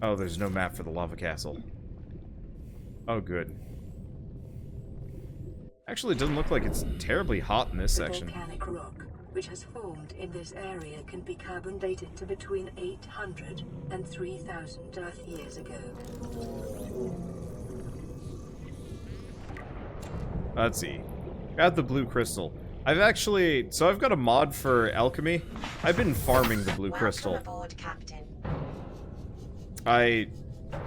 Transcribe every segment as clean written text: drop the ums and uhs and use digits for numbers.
Oh, there's no map for the lava castle. Oh, good. Actually, it doesn't look like it's terribly hot in this section. The volcanic rock, which has formed in this area, can be carbon dated to between 800 and 3,000 Earth years ago. Let's see. Got the blue crystal. I've got a mod for alchemy. I've been farming the blue crystal. Welcome aboard, Captain. I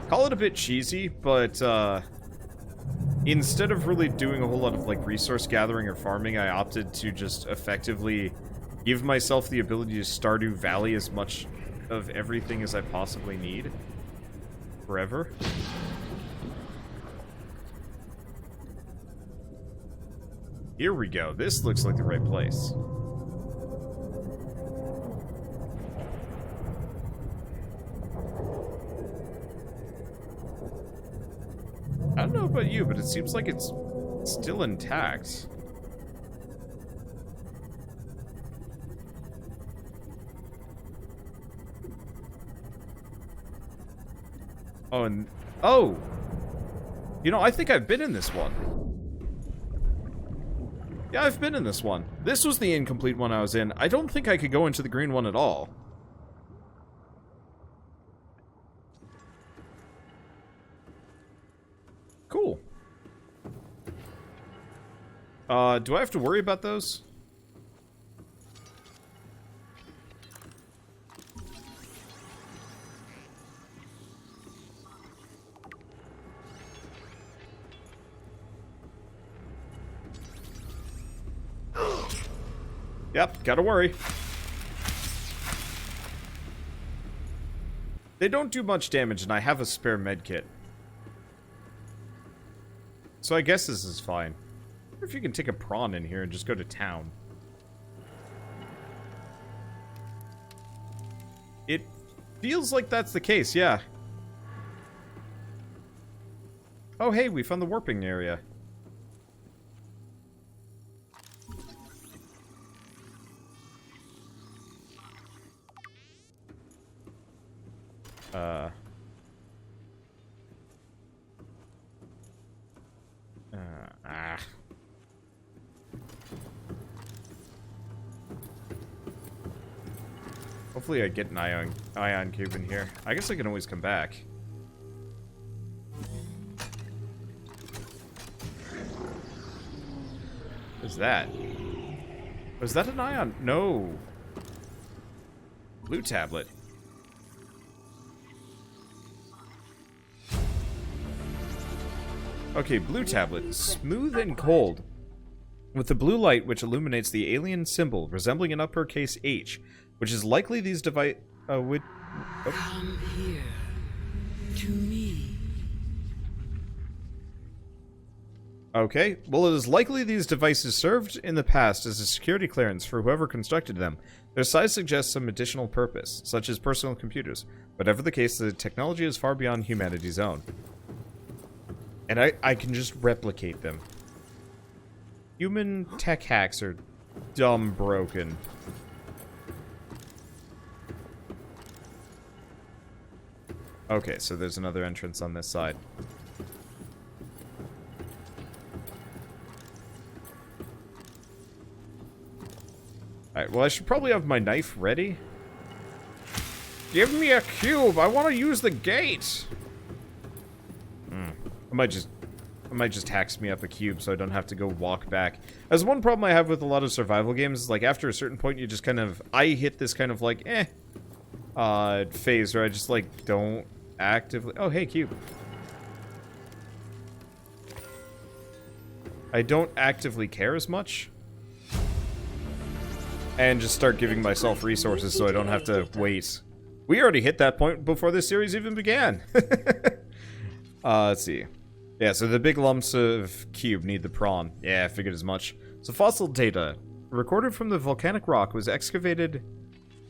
call it a bit cheesy, but instead of really doing a whole lot of like resource gathering or farming, I opted to just effectively give myself the ability to Stardew Valley as much of everything as I possibly need. Forever. Here we go. This looks like the right place. I don't know about you, but it seems like it's still intact. Oh, and... Oh! You know, I think I've been in this one. Yeah, I've been in this one. This was the incomplete one I was in. I don't think I could go into the green one at all. Cool. Do I have to worry about those? Yep, gotta worry. They don't do much damage, and I have a spare medkit. So I guess this is fine. I wonder if you can take a prawn in here and just go to town. It feels like that's the case, yeah. Oh, hey, we found the warping area. Hopefully I get an ion cube in here. I guess I can always come back. What's that? Was that an ion? No. Blue tablet. Okay, blue tablet. Smooth and cold. With the blue light which illuminates the alien symbol resembling an uppercase H, which is likely these device would... Oh. Come here. To me. Okay, well, it is likely these devices served in the past as a security clearance for whoever constructed them. Their size suggests some additional purpose, such as personal computers. Whatever the case, the technology is far beyond humanity's own. And I can just replicate them. Human tech hacks are dumb broken. Okay, so there's another entrance on this side. Alright, well, I should probably have my knife ready. Give me a cube! I want to use the gate! I might just hacks me up a cube so I don't have to go walk back. As one problem I have with a lot of survival games is, like, after a certain point, you just kind of... I hit this kind of, like, phase where I just, like, don't actively... Oh, hey, cube. I don't actively care as much. And just start giving myself resources so I don't have to wait. We already hit that point before this series even began. Let's see. Yeah, so the big lumps of cube need the prawn. Yeah, I figured as much. So fossil data. Recorded from the volcanic rock was excavated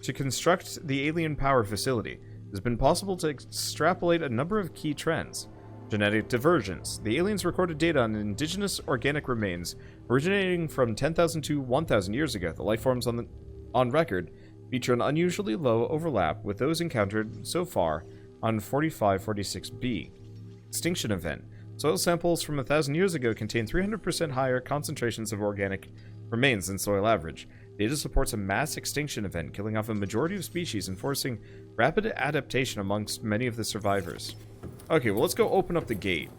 to construct the alien power facility. It has been possible to extrapolate a number of key trends. Genetic divergence. The aliens recorded data on indigenous organic remains originating from 10,000 to 1,000 years ago. The life forms on record feature an unusually low overlap with those encountered so far on 4546b. Extinction event. Soil samples from 1,000 years ago contain 300% higher concentrations of organic remains than soil average. Data supports a mass extinction event, killing off a majority of species and forcing rapid adaptation amongst many of the survivors. Okay, well, let's go open up the gate.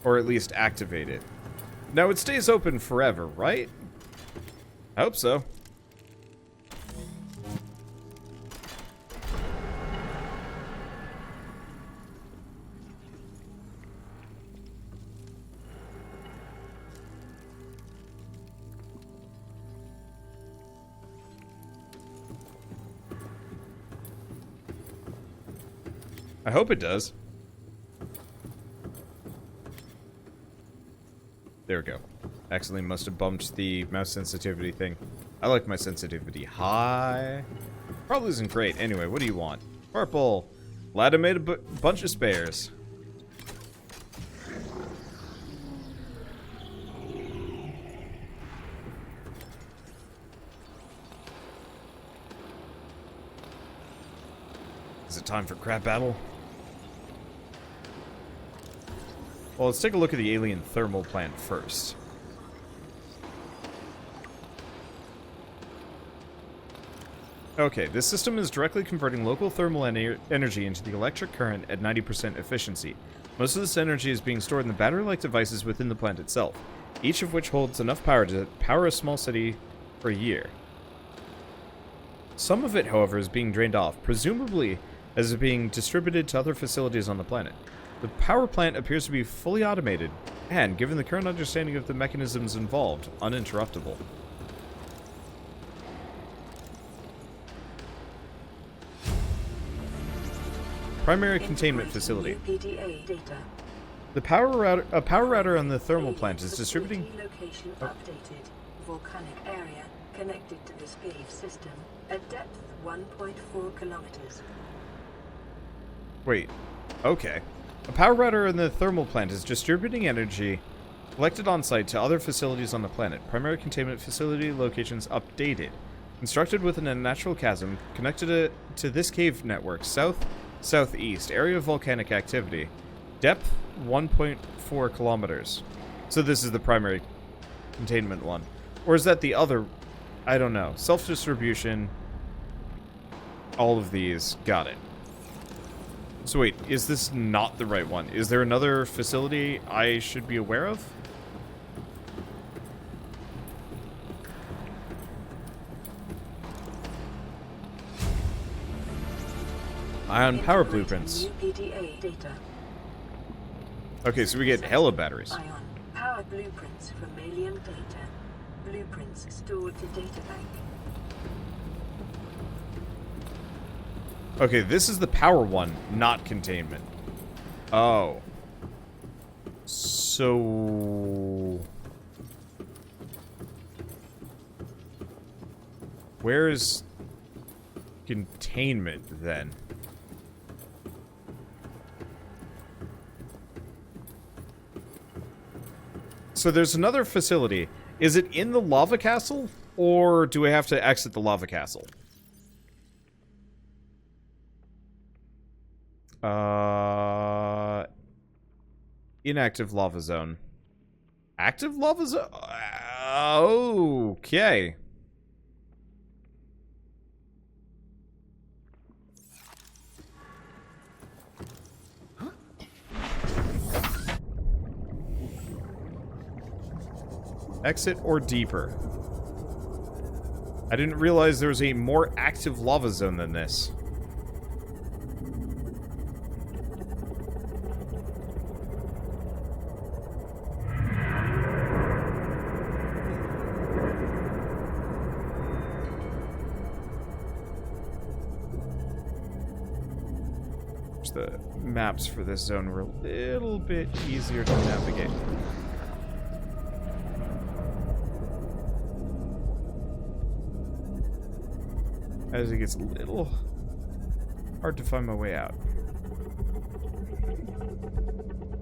Or at least activate it. Now, it stays open forever, right? I hope so. I hope it does. There we go. Accidentally must have bumped the mouse sensitivity thing. I like my sensitivity high. Probably isn't great. Anyway, what do you want? Purple. Glad I made a bunch of spares. Is it time for crab battle? Well, let's take a look at the alien thermal plant first. Okay, this system is directly converting local thermal energy into the electric current at 90% efficiency. Most of this energy is being stored in the battery-like devices within the plant itself, each of which holds enough power to power a small city for a year. Some of it, however, is being drained off, presumably as it being distributed to other facilities on the planet. The power plant appears to be fully automated, and, given the current understanding of the mechanisms involved, uninterruptible. Primary containment facility. The a power router on the thermal plant is distributing... Location updated. Volcanic area connected to this cave system at depth 1.4 kilometers. Wait. Okay. A power router in the thermal plant is distributing energy collected on site to other facilities on the planet. Primary containment facility locations updated. Constructed within a natural chasm connected to this cave network southeast. Area of volcanic activity. Depth 1.4 kilometers. So this is the primary containment one. Or is that the other? I don't know. Self-distribution. All of these. Got it. So wait, is this not the right one? Is there another facility I should be aware of? Ion power blueprints. Okay, so we get hella batteries. Ion power blueprints from alien data. Blueprints stored to data bank. Okay, this is the power one, not containment. Oh. So... where's containment, then? So there's another facility. Is it in the lava castle? Or do I have to exit the lava castle? Inactive lava zone. Active lava zone? Okay. Exit or deeper? I didn't realize there was a more active lava zone than this. The maps for this zone were a little bit easier to navigate. As it gets a little hard to find my way out.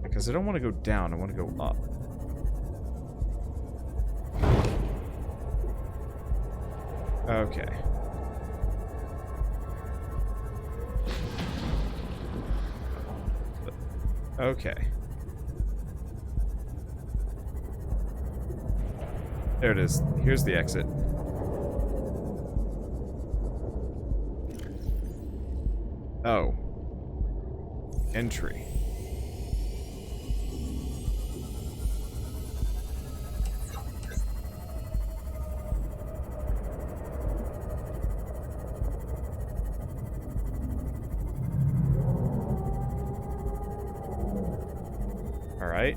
Because I don't want to go down, I want to go up. Okay. Okay. There it is. Here's the exit. Oh. Entry. All right.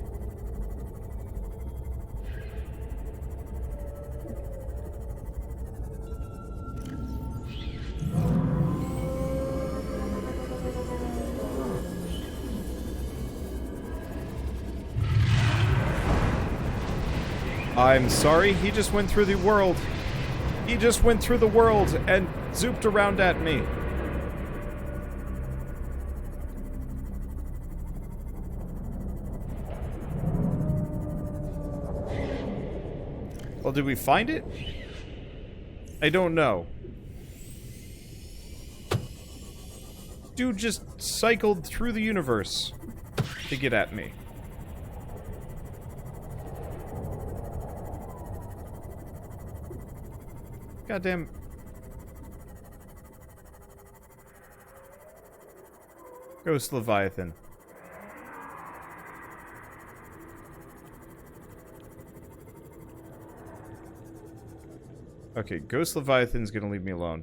I'm sorry, he just went through the world. He just went through the world and zooped around at me. Well, did we find it? I don't know. Dude just cycled through the universe to get at me. Goddamn. Ghost Leviathan. Okay, Ghost Leviathan's gonna leave me alone.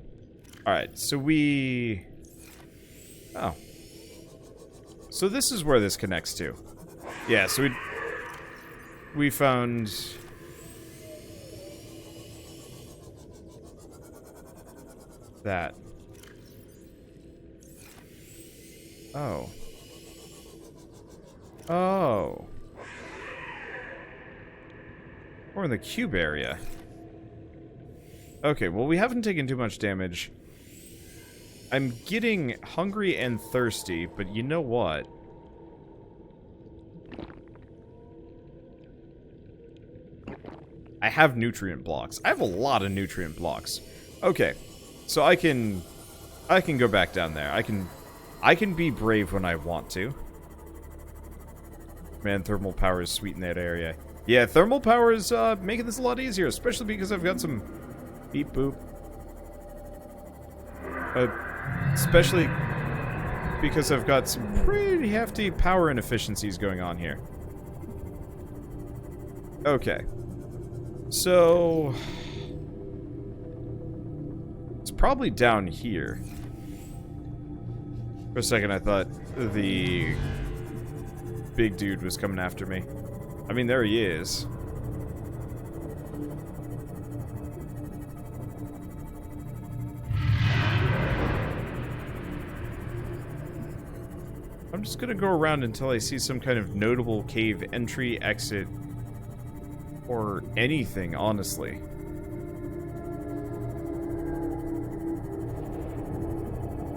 Alright, so we... Oh. So this is where this connects to. Yeah, so we found... that. Oh. Oh. We're in the cube area. Okay, well, we haven't taken too much damage. I'm getting hungry and thirsty, but you know what? I have nutrient blocks. I have a lot of nutrient blocks. Okay. So I can go back down there. I can be brave when I want to. Man, thermal power is sweet in that area. Yeah, thermal power is making this a lot easier, especially because I've got some beep boop. Especially because I've got some pretty hefty power inefficiencies going on here. Okay. So probably down here. For a second I thought the big dude was coming after me. I mean, there he is. I'm just gonna go around until I see some kind of notable cave entry, exit, or anything, honestly.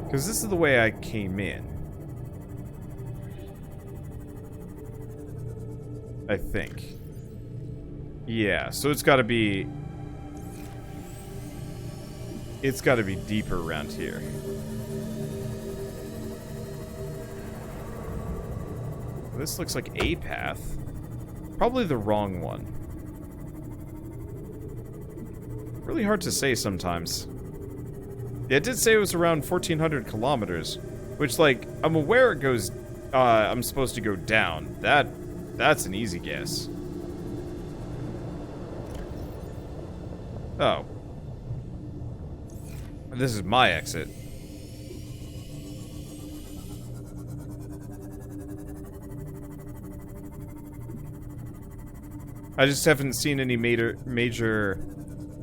Because this is the way I came in. I think. Yeah, so it's gotta be... It's gotta be deeper around here. This looks like a path. Probably the wrong one. Really hard to say sometimes. Yeah, it did say it was around 1,400 kilometers, which, like, I'm aware it goes, I'm supposed to go down. That's an easy guess. Oh. This is my exit. I just haven't seen any major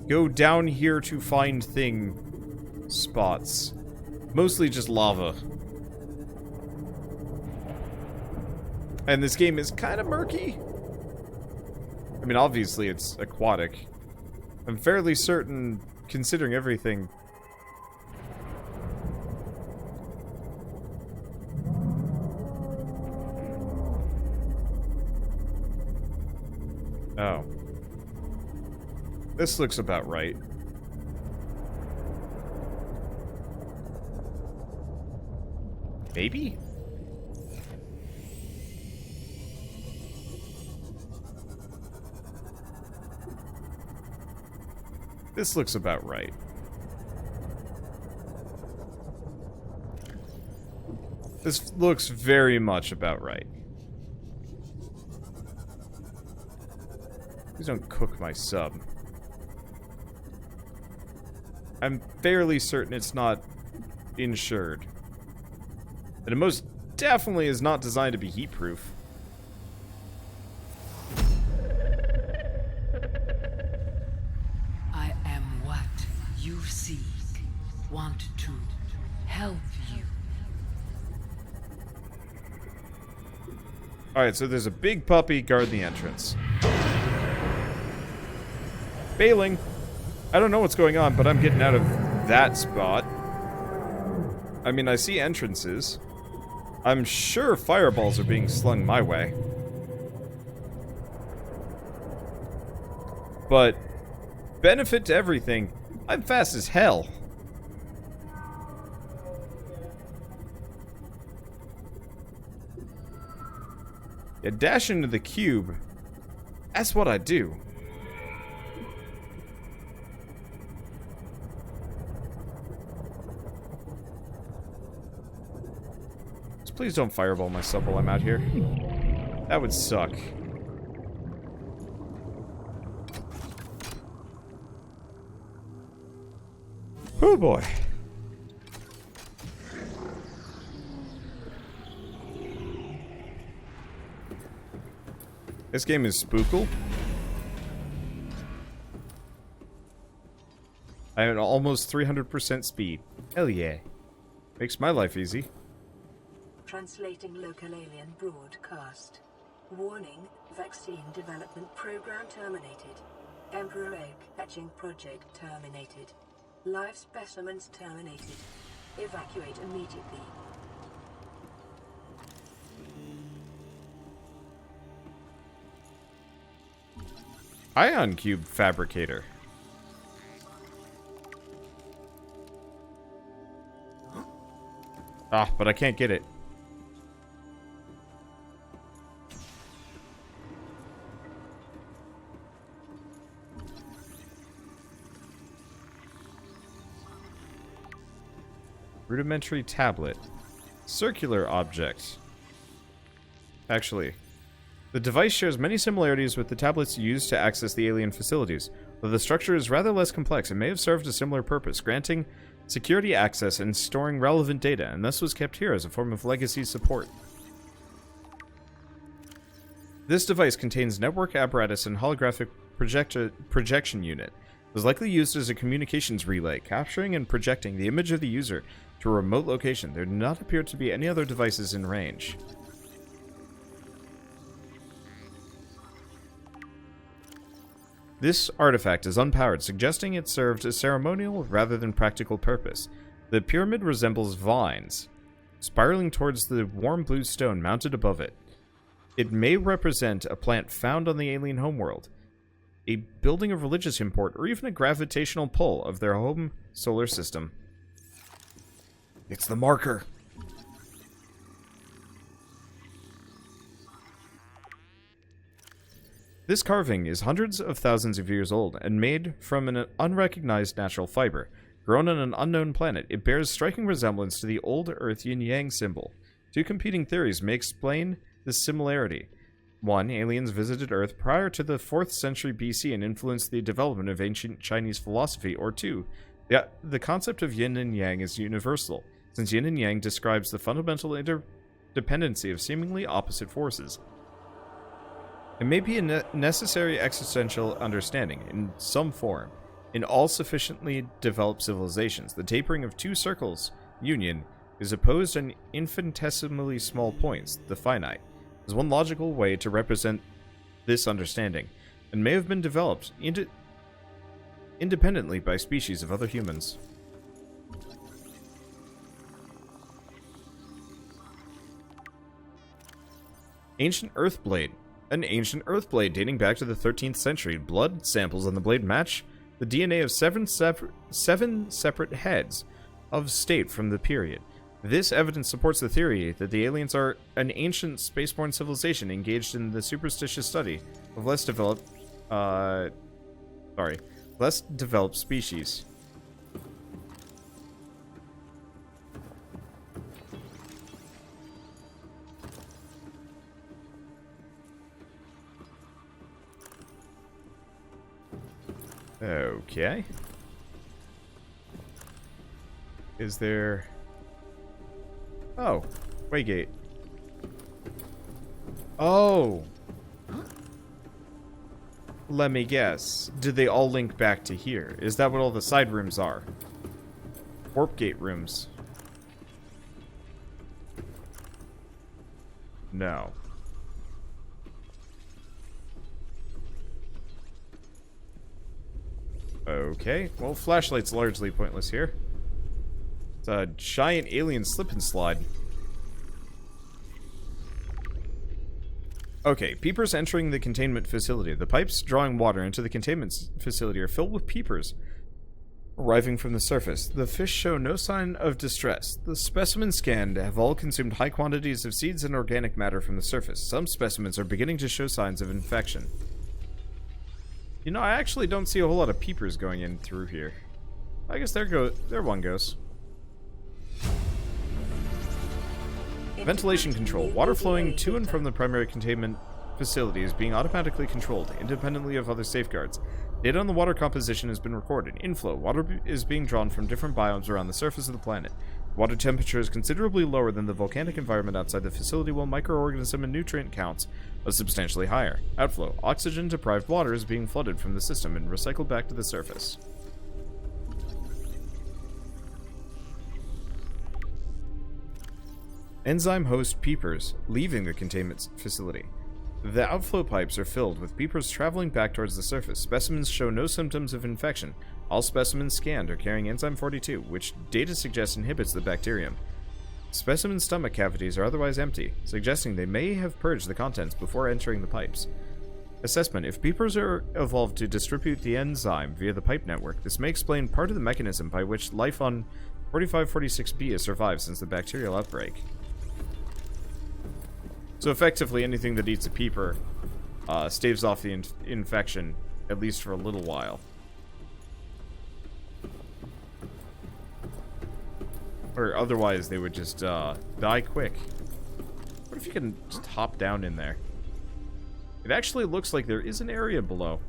go down here to find thing spots. Mostly just lava. And this game is kind of murky. I mean, obviously it's aquatic. I'm fairly certain, considering everything. Oh. This looks about right. Maybe? This looks about right. This looks very much about right. Please don't cook my sub. I'm fairly certain it's not insured. And it most definitely is not designed to be heat-proof. I am what you seek. Want to help you. Alright, so there's a big puppy guard the entrance. Bailing. I don't know what's going on, but I'm getting out of that spot. I mean, I see entrances. I'm sure fireballs are being slung my way. But, benefit to everything, I'm fast as hell. Yeah, dash into the cube. That's what I do. Just please don't fireball my sub while I'm out here. That would suck. Oh boy. This game is spookle. I have almost 300% speed. Hell yeah. Makes my life easy. Translating local alien broadcast. Warning, vaccine development program terminated. Emperor egg hatching project terminated. Live specimens terminated. Evacuate immediately. Ion cube fabricator. Ah, but I can't get it. Rudimentary tablet. Circular object. Actually, the device shares many similarities with the tablets used to access the alien facilities. Though the structure is rather less complex, it may have served a similar purpose, granting security access and storing relevant data, and thus was kept here as a form of legacy support. This device contains network apparatus and holographic projection unit. It was likely used as a communications relay, capturing and projecting the image of the user to a remote location. There do not appear to be any other devices in range. This artifact is unpowered, suggesting it served a ceremonial rather than practical purpose. The pyramid resembles vines, spiraling towards the warm blue stone mounted above it. It may represent a plant found on the alien homeworld, a building of religious import, or even a gravitational pull of their home solar system. It's the marker. This carving is hundreds of thousands of years old and made from an unrecognized natural fiber. Grown on an unknown planet, it bears striking resemblance to the old Earth yin-yang symbol. Two competing theories may explain this similarity. One, aliens visited Earth prior to the 4th century BC and influenced the development of ancient Chinese philosophy. Or two, the concept of yin and yang is universal, since yin and yang describes the fundamental interdependency of seemingly opposite forces. It may be a necessary existential understanding, in some form. In all sufficiently developed civilizations, the tapering of two circles, union, is opposed on infinitesimally small points, the finite. Is one logical way to represent this understanding, and may have been developed independently by species of other humans. Ancient Earth Blade. An ancient Earth Blade dating back to the 13th century. Blood samples on the blade match the DNA of seven separate heads of state from the period. This evidence supports the theory that the aliens are an ancient spaceborne civilization engaged in the superstitious study of less developed species. Okay. Is there... Oh, Waygate. Oh! Let me guess. Did they all link back to here? Is that what all the side rooms are? Warp gate rooms. No. Okay, well, flashlight's largely pointless here. It's a giant alien slip and slide. Okay, peepers entering the containment facility. The pipes drawing water into the containment facility are filled with peepers arriving from the surface. The fish show no sign of distress. The specimens scanned have all consumed high quantities of seeds and organic matter from the surface. Some specimens are beginning to show signs of infection. You know, I actually don't see a whole lot of peepers going in through here. I guess there one goes. Ventilation control. Water flowing to and from the primary containment facility is being automatically controlled, independently of other safeguards. Data on the water composition has been recorded. Inflow. Water is being drawn from different biomes around the surface of the planet. Water temperature is considerably lower than the volcanic environment outside the facility, while microorganism and nutrient counts are substantially higher. Outflow. Oxygen-deprived water is being flooded from the system and recycled back to the surface. Enzyme host peepers leaving the containment facility. The outflow pipes are filled with peepers traveling back towards the surface. Specimens show no symptoms of infection. All specimens scanned are carrying enzyme 42, which data suggests inhibits the bacterium. Specimen stomach cavities are otherwise empty, suggesting they may have purged the contents before entering the pipes. Assessment. If peepers are evolved to distribute the enzyme via the pipe network, this may explain part of the mechanism by which life on 4546b has survived since the bacterial outbreak. So effectively, anything that eats a peeper staves off the infection, at least for a little while. Or otherwise, they would just die quick. What if you can just hop down in there? It actually looks like there is an area below.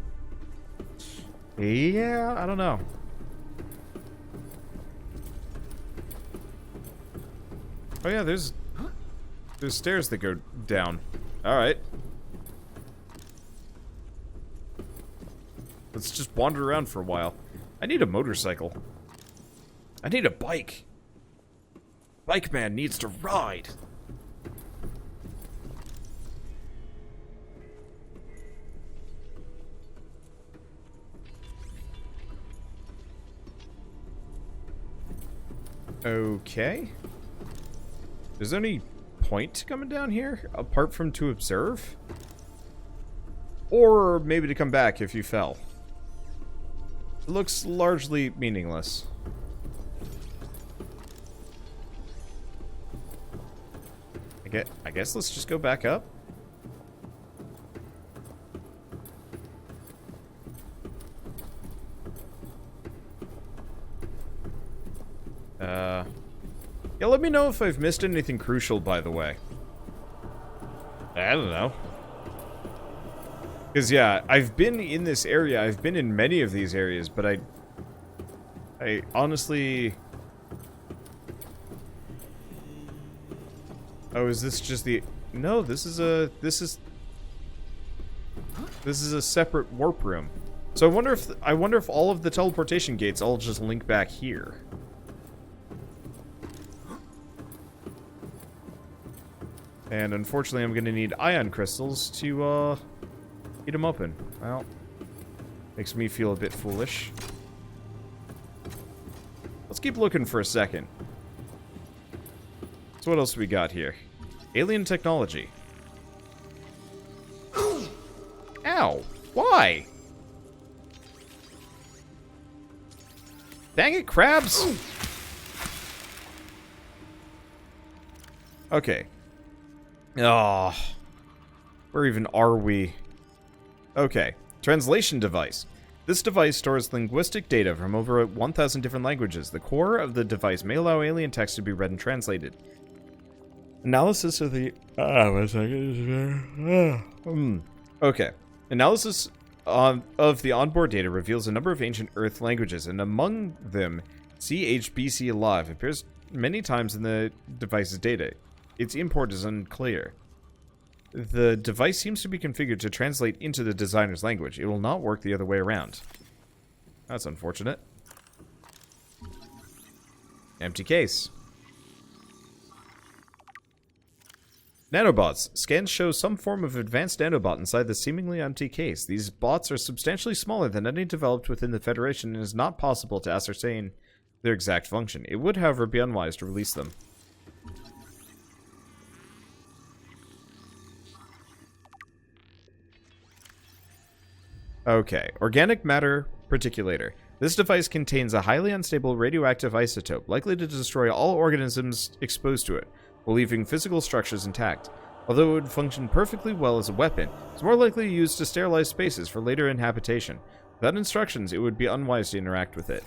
Yeah, I don't know. Oh yeah, there's stairs that go down. Alright. Let's just wander around for a while. I need a motorcycle. I need a bike. Bike man needs to ride. Okay. Is there any point to coming down here, apart from to observe? Or maybe to come back if you fell. It looks largely meaningless. I guess let's just go back up. Yeah, let me know if I've missed anything crucial, by the way. I don't know. Because, yeah, I've been in this area. I've been in many of these areas, but I honestly... Oh, is this just the... No, this is a separate warp room. So I wonder if all of the teleportation gates all just link back here. And unfortunately, I'm gonna need ion crystals to heat them open. Well, makes me feel a bit foolish. Let's keep looking for a second. So what else do we got here? Alien technology. Ow! Why? Dang it, crabs! Okay. Oh, where even are we? Okay. Translation device. This device stores linguistic data from over 1,000 different languages. The core of the device may allow alien text to be read and translated. Analysis of the... one second. Okay. Analysis of the onboard data reveals a number of ancient Earth languages, and among them, CHBC Alive appears many times in the device's data. Its import is unclear. The device seems to be configured to translate into the designer's language. It will not work the other way around. That's unfortunate. Empty case. Nanobots. Scans show some form of advanced nanobot inside the seemingly empty case. These bots are substantially smaller than any developed within the Federation, and it is not possible to ascertain their exact function. It would, however, be unwise to release them. Okay, organic matter particulator. This device contains a highly unstable radioactive isotope, likely to destroy all organisms exposed to it, while leaving physical structures intact. Although it would function perfectly well as a weapon, it's more likely used to sterilize spaces for later inhabitation. Without instructions, it would be unwise to interact with it.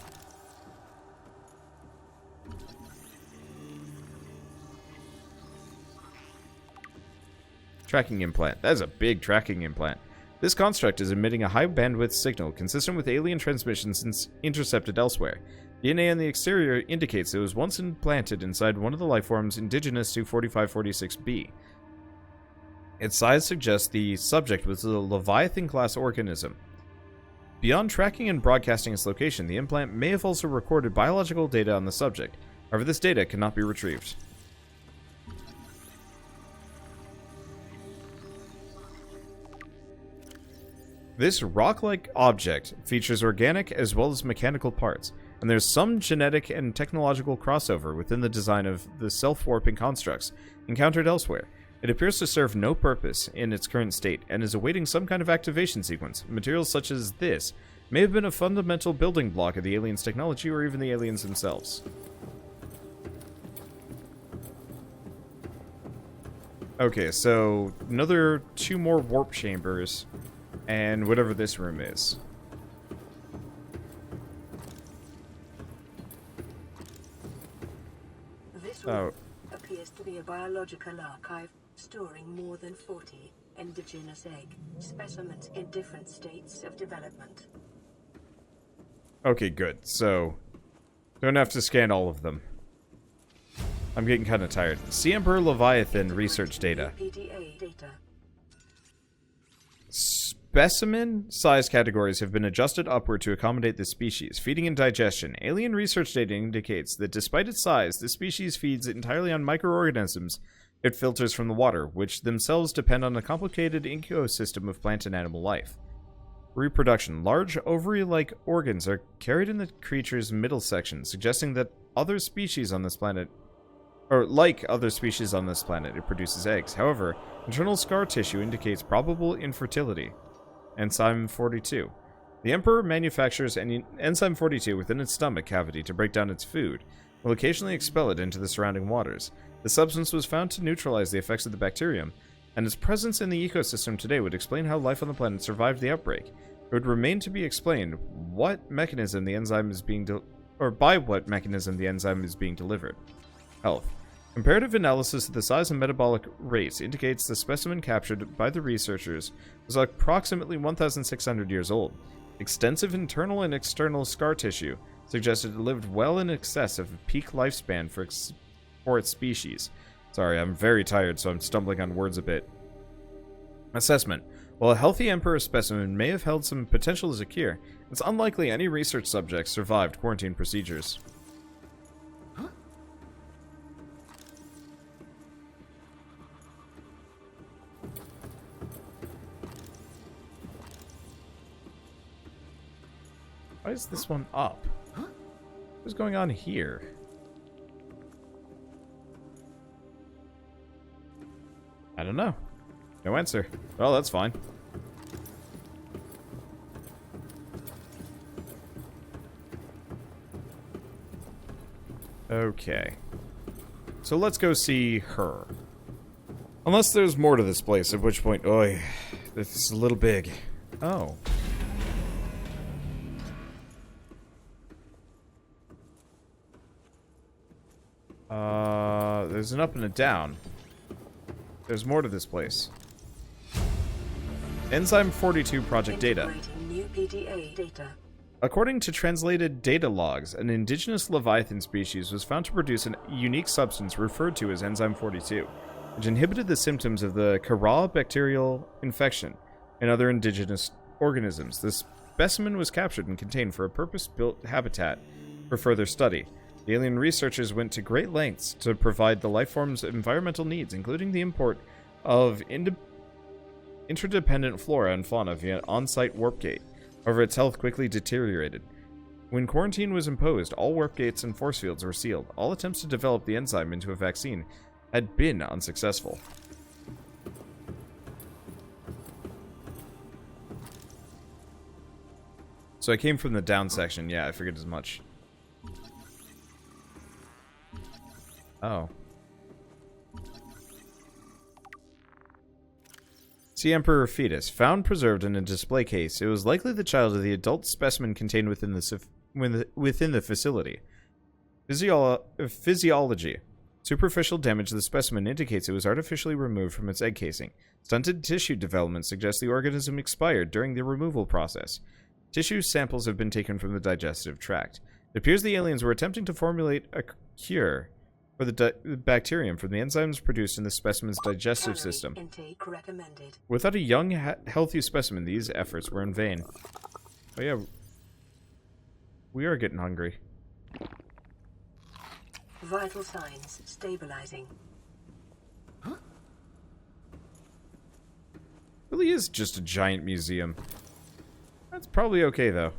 Tracking implant. That is a big tracking implant. This construct is emitting a high-bandwidth signal consistent with alien transmissions intercepted elsewhere. DNA on the exterior indicates it was once implanted inside one of the lifeforms indigenous to 4546b. Its size suggests the subject was a Leviathan-class organism. Beyond tracking and broadcasting its location, the implant may have also recorded biological data on the subject. However, this data cannot be retrieved. This rock-like object features organic as well as mechanical parts, and there's some genetic and technological crossover within the design of the self-warping constructs encountered elsewhere. It appears to serve no purpose in its current state, and is awaiting some kind of activation sequence. Materials such as this may have been a fundamental building block of the aliens' technology, or even the aliens themselves. Okay, so another 2 more warp chambers. And whatever this room is. This room appears to be a biological archive storing more than 40 indigenous egg specimens in different states of development. Okay, good. So, don't have to scan all of them. I'm getting kind of tired. Sea Emperor Leviathan research data. PDA data. Specimen size categories have been adjusted upward to accommodate the species. Feeding and digestion. Alien research data indicates that despite its size, the species feeds entirely on microorganisms it filters from the water, which themselves depend on a complicated ecosystem of plant and animal life. Reproduction. Large ovary-like organs are carried in the creature's middle section, suggesting that other species on this planet, like other species on this planet, it produces eggs. However, internal scar tissue indicates probable infertility. Enzyme 42. The Emperor manufactures an enzyme 42 within its stomach cavity to break down its food, will occasionally expel it into the surrounding waters. The substance was found to neutralize the effects of the bacterium, and its presence in the ecosystem today would explain how life on the planet survived the outbreak. It would remain to be explained what mechanism the enzyme is being by what mechanism the enzyme is being delivered. Health. Comparative analysis of the size and metabolic rates indicates the specimen captured by the researchers was approximately 1,600 years old. Extensive internal and external scar tissue suggested it lived well in excess of a peak lifespan for its species. Sorry, I'm very tired, so I'm stumbling on words a bit. Assessment. While a healthy Emperor specimen may have held some potential as a cure, it's unlikely any research subjects survived quarantine procedures. Why is this one up? What's going on here? I don't know. No answer. Well, that's fine. Okay. So let's go see her. Unless there's more to this place, at which point, oi, this is a little big. Oh. There's an up and a down. There's more to this place. Enzyme 42 project data. New PDA data. According to translated data logs, an indigenous leviathan species was found to produce a unique substance referred to as enzyme 42, which inhibited the symptoms of the Kara bacterial infection and other indigenous organisms. This specimen was captured and contained for a purpose-built habitat for further study. The alien researchers went to great lengths to provide the lifeform's environmental needs, including the import of interdependent flora and fauna via on-site warp gate. However, its health quickly deteriorated. When quarantine was imposed, all warp gates and force fields were sealed. All attempts to develop the enzyme into a vaccine had been unsuccessful. So I came from the down section. Yeah, I figured as much. Oh. See Emperor fetus. Found preserved in a display case. It was likely the child of the adult specimen contained within the facility. Physiology. Superficial damage to the specimen indicates it was artificially removed from its egg casing. Stunted tissue development suggests the organism expired during the removal process. Tissue samples have been taken from the digestive tract. It appears the aliens were attempting to formulate a cure for the bacterium from the enzymes produced in the specimen's digestive system. Intake recommended. Without a young, healthy specimen, these efforts were in vain. Oh yeah, we are getting hungry. Vital signs stabilizing. Really is just a giant museum. That's probably okay though.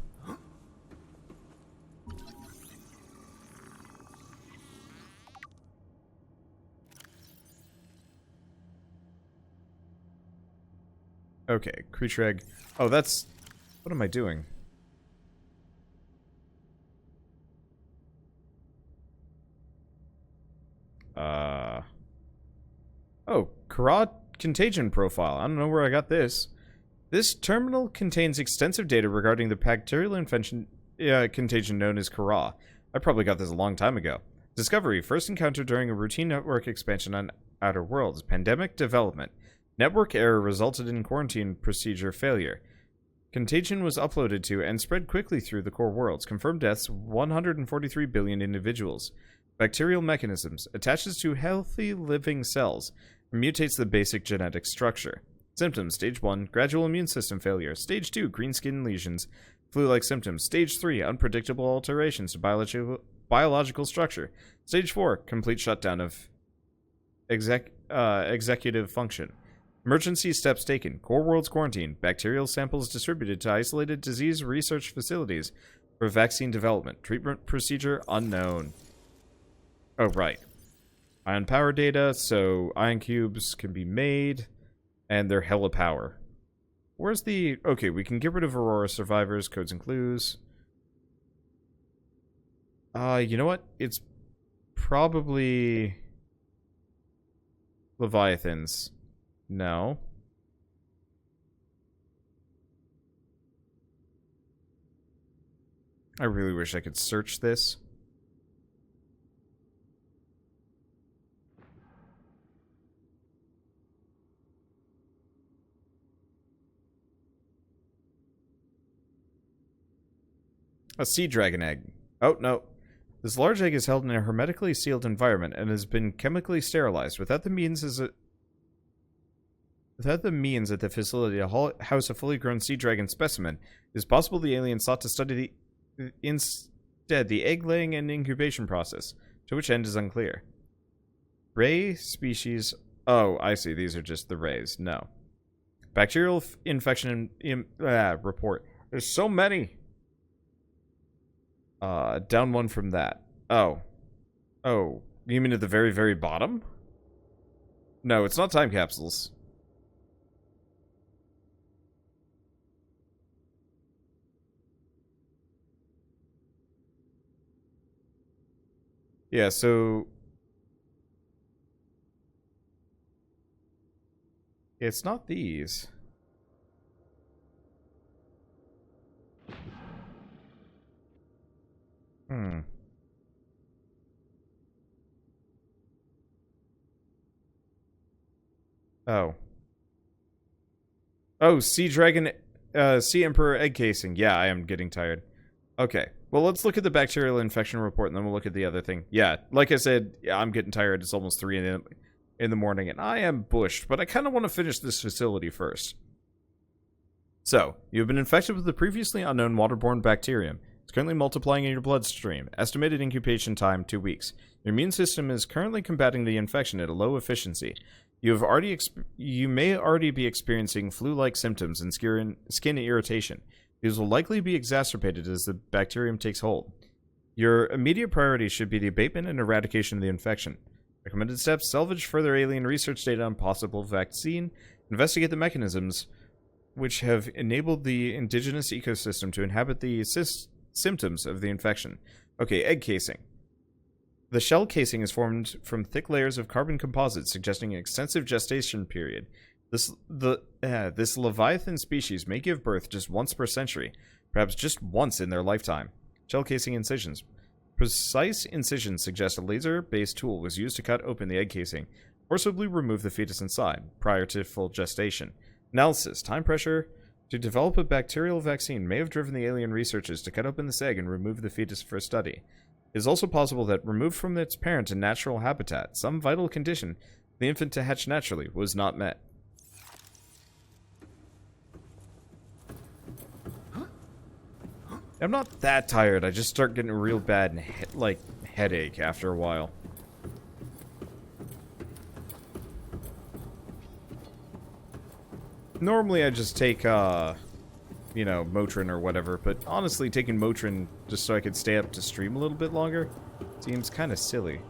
Okay, creature egg. Oh, that's... What am I doing? Oh, Kara contagion profile. I don't know where I got this. This terminal contains extensive data regarding the bacterial infection contagion known as Kara. I probably got this a long time ago. Discovery, first encountered during a routine network expansion on Outer Worlds. Pandemic development. Network error resulted in quarantine procedure failure. Contagion was uploaded to and spread quickly through the core worlds. Confirmed deaths 143 billion individuals. Bacterial mechanisms. Attaches to healthy living cells. Mutates the basic genetic structure. Symptoms. Stage 1, gradual immune system failure. Stage 2, green skin lesions. Flu-like symptoms. Stage 3, unpredictable alterations to biological structure. Stage 4, complete shutdown of executive function. Emergency steps taken. Core worlds quarantine. Bacterial samples distributed to isolated disease research facilities for vaccine development. Treatment procedure unknown. Oh, right. Ion power data, so ion cubes can be made, and they're hella power. Where's the... Okay, we can get rid of Aurora survivors, codes and clues. You know what? It's probably... Leviathans. No. I really wish I could search this. A sea dragon egg. Oh, no. This large egg is held in a hermetically sealed environment and has been chemically sterilized. Without the means at the facility to house a fully grown sea dragon specimen, it is possible the aliens sought to study instead the egg-laying and incubation process, to which end is unclear. Ray species... Oh, I see. These are just the rays. No. Bacterial infection report. There's so many. Down one from that. Oh. Oh. You mean at the very, very bottom? No, it's not time capsules. Yeah, so... It's not these. Oh. Oh, Sea Dragon, Sea Emperor egg casing. Yeah, I am getting tired. Okay. Well, let's look at the bacterial infection report, and then we'll look at the other thing. Yeah, like I said, yeah, I'm getting tired. It's almost 3 in the morning, and I am bushed, but I kind of want to finish this facility first. So, you have been infected with the previously unknown waterborne bacterium. It's currently multiplying in your bloodstream. Estimated incubation time, 2 weeks. Your immune system is currently combating the infection at a low efficiency. You may already be experiencing flu-like symptoms and skin irritation. These will likely be exacerbated as the bacterium takes hold. Your immediate priority should be the abatement and eradication of the infection. Recommended steps: salvage further alien research data on possible vaccine, investigate the mechanisms which have enabled the indigenous ecosystem to inhabit the symptoms of the infection. Okay, egg casing. The shell casing is formed from thick layers of carbon composites, suggesting an extensive gestation period. This Leviathan species may give birth just once per century, perhaps just once in their lifetime. Shell casing incisions. Precise incisions suggest a laser-based tool was used to cut open the egg casing, forcibly remove the fetus inside, prior to full gestation. Analysis. Time pressure to develop a bacterial vaccine may have driven the alien researchers to cut open this egg and remove the fetus for study. It is also possible that, removed from its parent and natural habitat, some vital condition for the infant to hatch naturally was not met. I'm not that tired, I just start getting a real bad, headache after a while. Normally I just take, you know, Motrin or whatever, but honestly, taking Motrin just so I could stay up to stream a little bit longer seems kind of silly.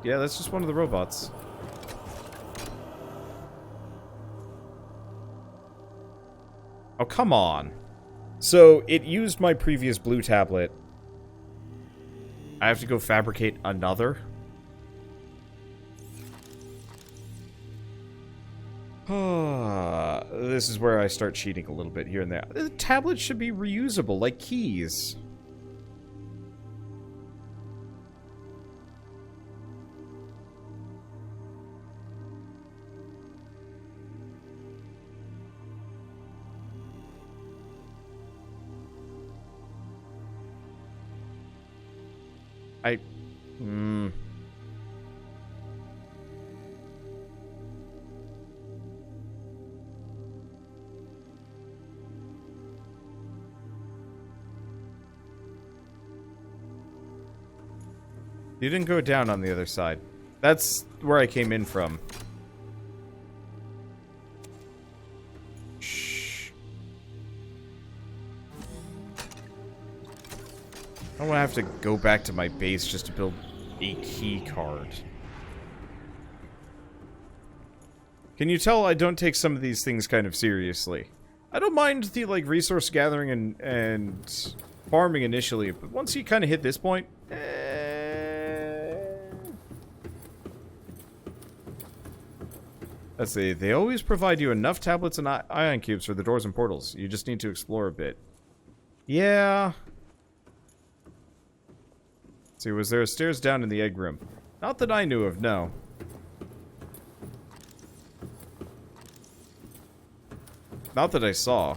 Yeah, that's just one of the robots. Oh, come on. So, it used my previous blue tablet. I have to go fabricate another? This is where I start cheating a little bit here and there. The tablet should be reusable, like keys. You didn't go down on the other side. That's where I came in from. Shh. I don't want to have to go back to my base just to build a key card. Can you tell I don't take some of these things kind of seriously? I don't mind the, like, resource gathering and farming initially, but once you kind of hit this point, Let's see, they always provide you enough tablets and ion cubes for the doors and portals. You just need to explore a bit. Yeah. Let's see, was there stairs down in the egg room? Not that I knew of, no. Not that I saw.